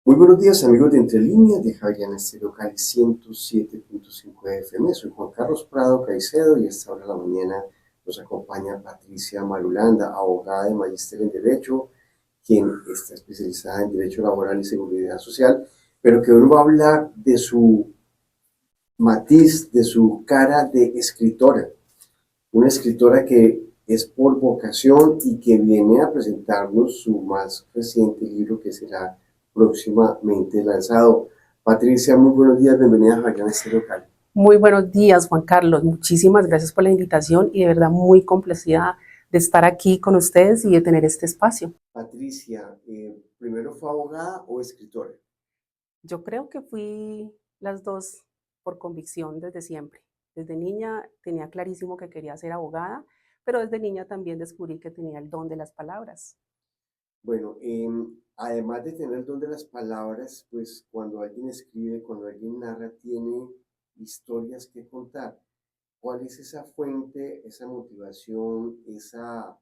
Muy buenos días, amigos de Entre Líneas de Javeriana Estéreo Cali 107.5 FM. Soy Juan Carlos Prado Caicedo y a esta hora de la mañana nos acompaña Patricia Marulanda, abogada y magíster en Derecho, quien está especializada en Derecho Laboral y Seguridad Social, pero que hoy va a hablar de su matiz, de su cara de escritora. Una escritora que es por vocación y que viene a presentarnos su más reciente libro que será próximamente lanzado. Patricia, muy buenos días, bienvenida a Javeriana Estéreo Cali. Muy buenos días, Juan Carlos. Muchísimas gracias por la invitación y de verdad muy complacida de estar aquí con ustedes y de tener este espacio. Patricia, ¿primero fue abogada o escritora? Yo creo que fui las dos por convicción desde siempre. Desde niña tenía clarísimo que quería ser abogada, pero desde niña también descubrí que tenía el don de las palabras. Bueno, además de tener el don de las palabras, pues cuando alguien escribe, cuando alguien narra, tiene historias que contar. ¿Cuál es esa fuente, esa motivación, esa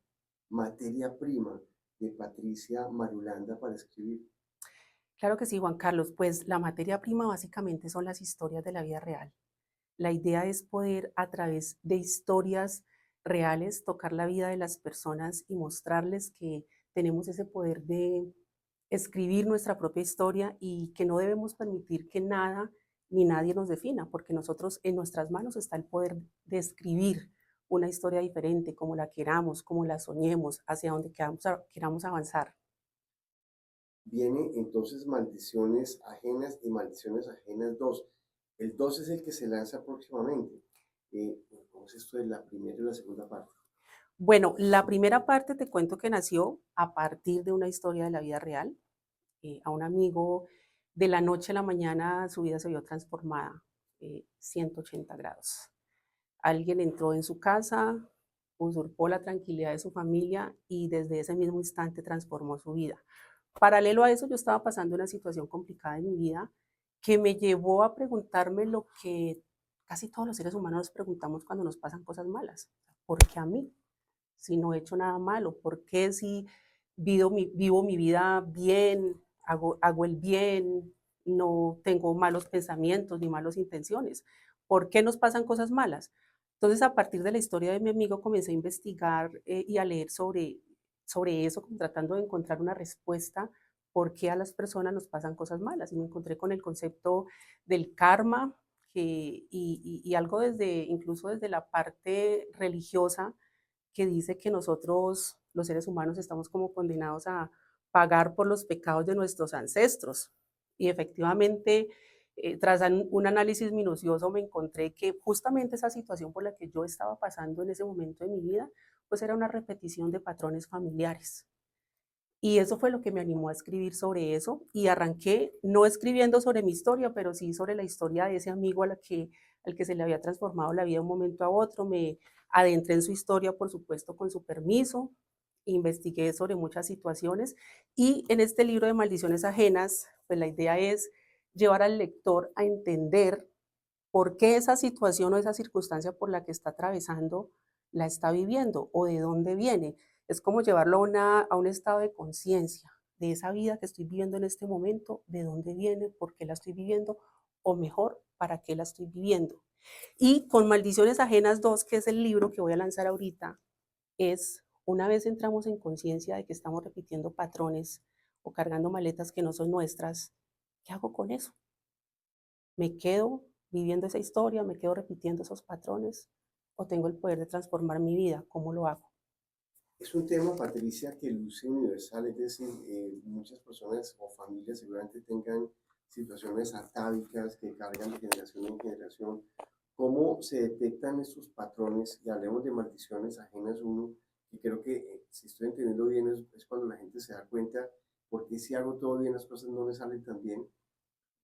materia prima de Patricia Marulanda para escribir? Claro que sí, Juan Carlos, pues la materia prima básicamente son las historias de la vida real. La idea es poder a través de historias reales tocar la vida de las personas y mostrarles que tenemos ese poder de escribir nuestra propia historia y que no debemos permitir que nada ni nadie nos defina, porque nosotros en nuestras manos está el poder de escribir una historia diferente, como la queramos, como la soñemos, hacia donde queramos avanzar. Viene entonces Maldiciones Ajenas y Maldiciones Ajenas 2. El 2 es el que se lanza próximamente. ¿Cómo es esto de la primera y la segunda parte? Bueno, la primera parte te cuento que nació a partir de una historia de la vida real. A un amigo de la noche a la mañana su vida se vio transformada 180 grados. Alguien entró en su casa, usurpó la tranquilidad de su familia y desde ese mismo instante transformó su vida. Paralelo a eso, yo estaba pasando una situación complicada en mi vida que me llevó a preguntarme lo que casi todos los seres humanos nos preguntamos cuando nos pasan cosas malas. ¿Por qué a mí? Si no he hecho nada malo, ¿por qué si vivo mi vida bien, hago el bien, no tengo malos pensamientos ni malas intenciones? ¿Por qué nos pasan cosas malas? Entonces, a partir de la historia de mi amigo, comencé a investigar y a leer sobre eso, tratando de encontrar una respuesta por qué a las personas nos pasan cosas malas. Y me encontré con el concepto del karma y algo incluso desde la parte religiosa, que dice que nosotros, los seres humanos, estamos como condenados a pagar por los pecados de nuestros ancestros. Y efectivamente, tras un análisis minucioso, me encontré que justamente esa situación por la que yo estaba pasando en ese momento de mi vida, pues era una repetición de patrones familiares. Y eso fue lo que me animó a escribir sobre eso y arranqué no escribiendo sobre mi historia, pero sí sobre la historia de ese amigo al que se le había transformado la vida de un momento a otro. Me adentré en su historia, por supuesto, con su permiso, investigué sobre muchas situaciones y en este libro de Maldiciones Ajenas, pues la idea es llevar al lector a entender por qué esa situación o esa circunstancia por la que está atravesando la está viviendo o de dónde viene. Es como llevarlo a un estado de conciencia de esa vida que estoy viviendo en este momento, de dónde viene, por qué la estoy viviendo, o mejor, para qué la estoy viviendo. Y con Maldiciones Ajenas 2, que es el libro que voy a lanzar ahorita, es una vez entramos en conciencia de que estamos repitiendo patrones o cargando maletas que no son nuestras, ¿qué hago con eso? ¿Me quedo viviendo esa historia? ¿Me quedo repitiendo esos patrones? ¿O tengo el poder de transformar mi vida? ¿Cómo lo hago? Es un tema, Patricia, que luce universal, es decir, muchas personas o familias seguramente tengan situaciones atávicas que cargan de generación en generación. ¿Cómo se detectan estos patrones? Y hablemos de maldiciones ajenas uno, y creo que si estoy entendiendo bien es cuando la gente se da cuenta, porque si hago todo bien las cosas no me salen tan bien.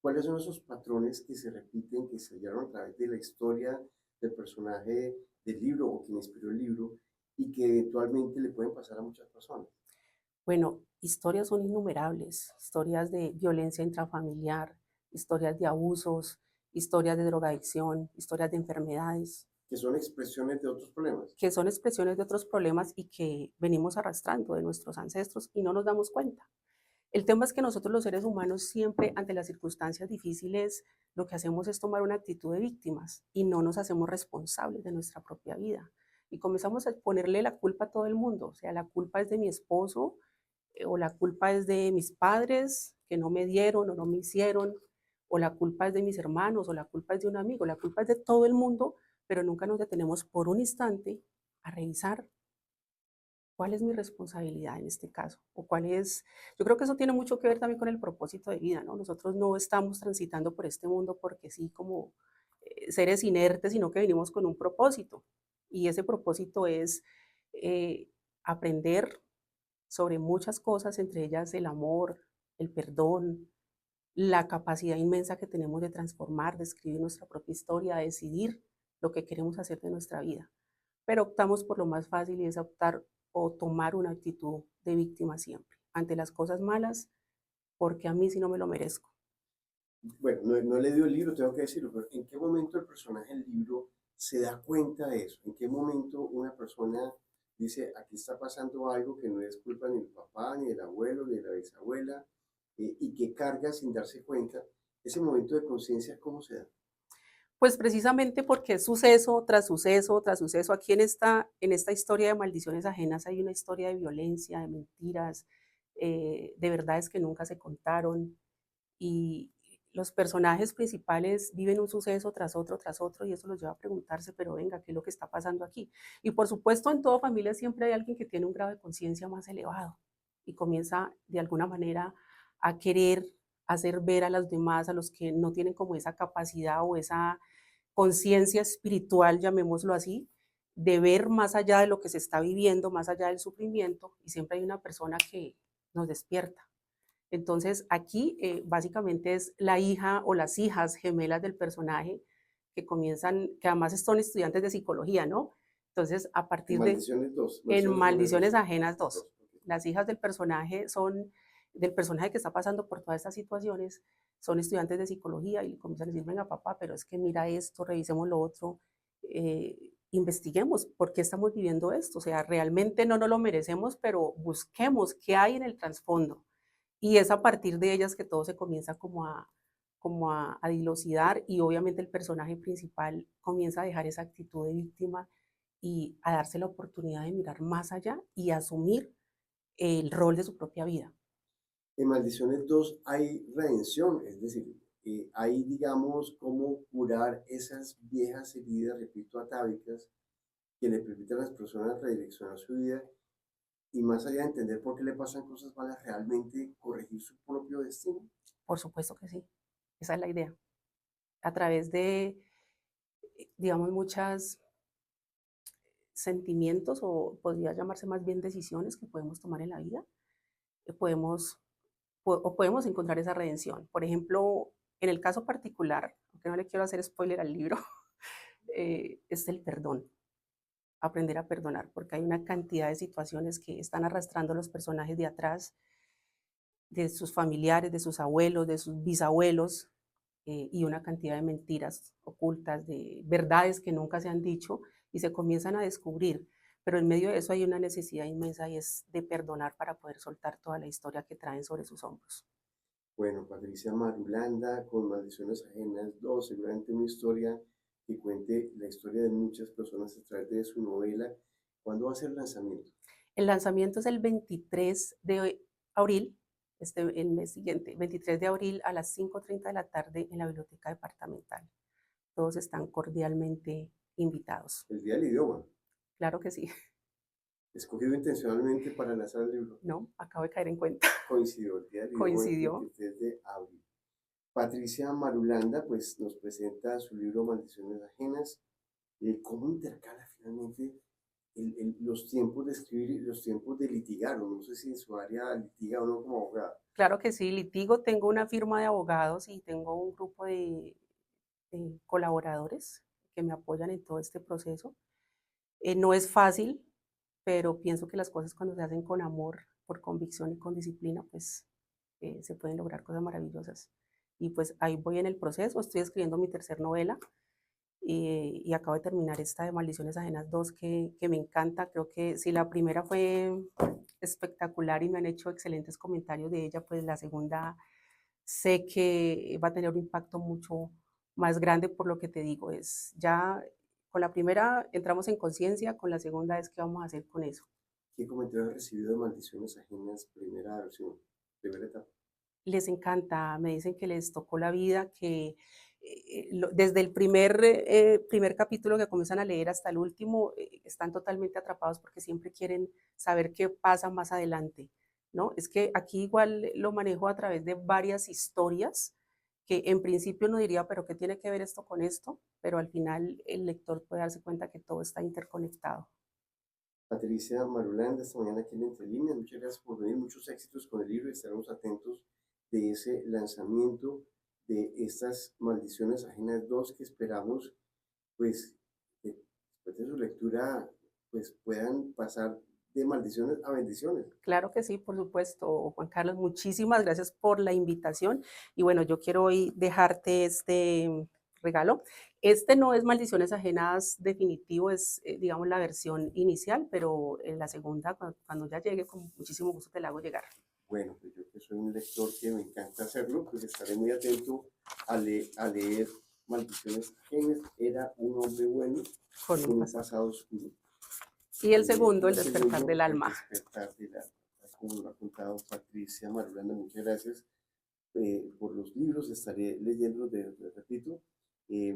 ¿Cuáles son esos patrones que se repiten, que se hallaron a través de la historia del personaje del libro o quien inspiró el libro y que eventualmente le pueden pasar a muchas personas? Bueno, historias son innumerables, historias de violencia intrafamiliar, historias de abusos, historias de drogadicción, historias de enfermedades, Que son expresiones de otros problemas. que son expresiones de otros problemas y que venimos arrastrando de nuestros ancestros y no nos damos cuenta. El tema es que nosotros los seres humanos siempre ante las circunstancias difíciles lo que hacemos es tomar una actitud de víctimas y no nos hacemos responsables de nuestra propia vida. Y comenzamos a ponerle la culpa a todo el mundo, o sea, la culpa es de mi esposo, o la culpa es de mis padres que no me dieron o no me hicieron, o la culpa es de mis hermanos, o la culpa es de un amigo, la culpa es de todo el mundo, pero nunca nos detenemos por un instante a revisar cuál es mi responsabilidad en este caso, o cuál es, yo creo que eso tiene mucho que ver también con el propósito de vida, ¿no? Nosotros no estamos transitando por este mundo porque sí, como seres inertes, sino que venimos con un propósito, y ese propósito es eh, aprender sobre muchas cosas, entre ellas el amor, el perdón, la capacidad inmensa que tenemos de transformar, de escribir nuestra propia historia, de decidir lo que queremos hacer de nuestra vida. Pero optamos por lo más fácil y es optar o tomar una actitud de víctima siempre, ante las cosas malas, porque a mí sí no me lo merezco. Bueno, no he leído el libro, tengo que decirlo, pero ¿en qué momento el personaje del libro se da cuenta de eso? ¿En qué momento una persona dice, aquí está pasando algo que no es culpa ni del papá, ni del abuelo, ni de la bisabuela, y que carga sin darse cuenta? Ese momento de conciencia, ¿cómo se da? Pues precisamente porque es suceso tras suceso tras suceso. Aquí en esta historia de maldiciones ajenas hay una historia de violencia, de mentiras, de verdades que nunca se contaron. Y los personajes principales viven un suceso tras otro, y eso los lleva a preguntarse, pero venga, ¿qué es lo que está pasando aquí? Y por supuesto, en toda familia siempre hay alguien que tiene un grado de conciencia más elevado y comienza de alguna manera a querer hacer ver a los demás, a los que no tienen como esa capacidad o esa conciencia espiritual, llamémoslo así, de ver más allá de lo que se está viviendo, más allá del sufrimiento, y siempre hay una persona que nos despierta. Entonces, aquí básicamente es la hija o las hijas gemelas del personaje que comienzan, que además son estudiantes de psicología, ¿no? Entonces, a En partir de, Maldiciones 2, en Maldiciones Ajenas Maldiciones 2. Ajenas 2, 2, ok. las hijas del personaje son, del personaje que está pasando por todas estas situaciones, son estudiantes de psicología y le comienzan a decir, venga papá, pero es que mira esto, revisemos lo otro, investiguemos por qué estamos viviendo esto, o sea, realmente no nos lo merecemos, pero busquemos qué hay en el trasfondo. Y es a partir de ellas que todo se comienza como a dilucidar, y obviamente el personaje principal comienza a dejar esa actitud de víctima y a darse la oportunidad de mirar más allá y asumir el rol de su propia vida. En Maldiciones 2 hay redención, es decir, hay, digamos, cómo curar esas viejas heridas, repito, atávicas, que le permiten a las personas redireccionar su vida y más allá de entender por qué le pasan cosas malas, realmente corregir su propio destino. Por supuesto que sí, esa es la idea. A través de, digamos, muchos sentimientos, o podría llamarse más bien decisiones que podemos tomar en la vida, podemos o podemos encontrar esa redención. Por ejemplo, en el caso particular, aunque no le quiero hacer spoiler al libro, es el perdón, aprender a perdonar, porque hay una cantidad de situaciones que están arrastrando a los personajes de atrás, de sus familiares, de sus abuelos, de sus bisabuelos, y una cantidad de mentiras ocultas, de verdades que nunca se han dicho y se comienzan a descubrir. Pero en medio de eso hay una necesidad inmensa, y es de perdonar para poder soltar toda la historia que traen sobre sus hombros. Bueno, Patricia Marulanda con Maldiciones Ajenas 2, seguramente una historia que cuente la historia de muchas personas a través de su novela. ¿Cuándo va a ser el lanzamiento? El lanzamiento es el 23 de abril, el mes siguiente, 23 de abril a las 5:30 de la tarde en la Biblioteca Departamental. Todos están cordialmente invitados. El Día del Idioma, Claro que sí. escogido intencionalmente para lanzar el libro. No, acabo de caer en cuenta. Coincidió el Día del Idioma el Coincidió. 23 de abril. Patricia Marulanda pues nos presenta su libro Maldiciones Ajenas, cómo intercala finalmente los tiempos de escribir y los tiempos de litigar, o no sé si en su área litiga o no como abogada. Claro que sí, litigo, tengo una firma de abogados y tengo un grupo de colaboradores que me apoyan en todo este proceso. No es fácil, pero pienso que las cosas cuando se hacen con amor, por convicción y con disciplina, pues se pueden lograr cosas maravillosas. Y pues ahí voy en el proceso, estoy escribiendo mi tercer novela, y acabo de terminar esta de Maldiciones Ajenas 2 que me encanta. Creo que si la primera fue espectacular y me han hecho excelentes comentarios de ella, pues la segunda sé que va a tener un impacto mucho más grande por lo que te digo, es ya con la primera entramos en conciencia, con la segunda es qué vamos a hacer con eso. ¿Qué comentarios has recibido de maldiciones ajenas, primera versión, primera etapa? Les encanta, me dicen que les tocó la vida, que desde el primer capítulo que comienzan a leer hasta el último, están totalmente atrapados porque siempre quieren saber qué pasa más adelante, ¿no? Es que aquí igual lo manejo a través de varias historias que en principio uno diría, pero ¿qué tiene que ver esto con esto? Pero al final el lector puede darse cuenta que todo está interconectado. Patricia Marulanda, esta mañana aquí en Entre Líneas, muchas gracias por venir, muchos éxitos con el libro y estaremos atentos de ese lanzamiento de estas Maldiciones Ajenas 2 que esperamos, pues, que después de su lectura, pues puedan pasar de maldiciones a bendiciones. Claro que sí, por supuesto, Juan Carlos, muchísimas gracias por la invitación. Y bueno, yo quiero hoy dejarte este regalo. Este no es Maldiciones Ajenas definitivo, es, digamos, la versión inicial, pero en la segunda, cuando ya llegue, con muchísimo gusto te la hago llegar. Bueno, pues yo que soy un lector que me encanta hacerlo, pues estaré muy atento a leer Maldiciones Ajenas. Era un hombre bueno Con con un un pasado. pasado oscuro. Y el Y segundo, El el despertar segundo, del el alma. despertar de la, como lo ha contado Patricia Marulanda, muchas gracias por los libros, estaré leyéndolos, repito, eh,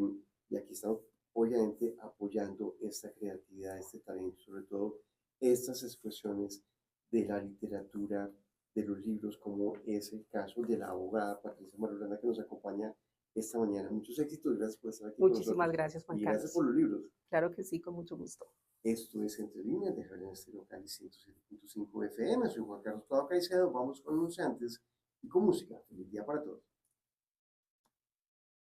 y aquí estamos obviamente apoyando esta creatividad, este talento, sobre todo estas expresiones de la literatura, de los libros, como es el caso de la abogada Patricia Marulanda que nos acompaña esta mañana. Muchos éxitos, gracias por estar aquí con Muchísimas nosotros gracias, Juan y gracias por Carlos. los libros. Claro que sí, con mucho gusto. Esto es Entre Líneas de Javier Estéreo Cali 107.5 FM. Soy Juan Carlos Prado Caicedo. Vamos con anunciantes y con música. Feliz día para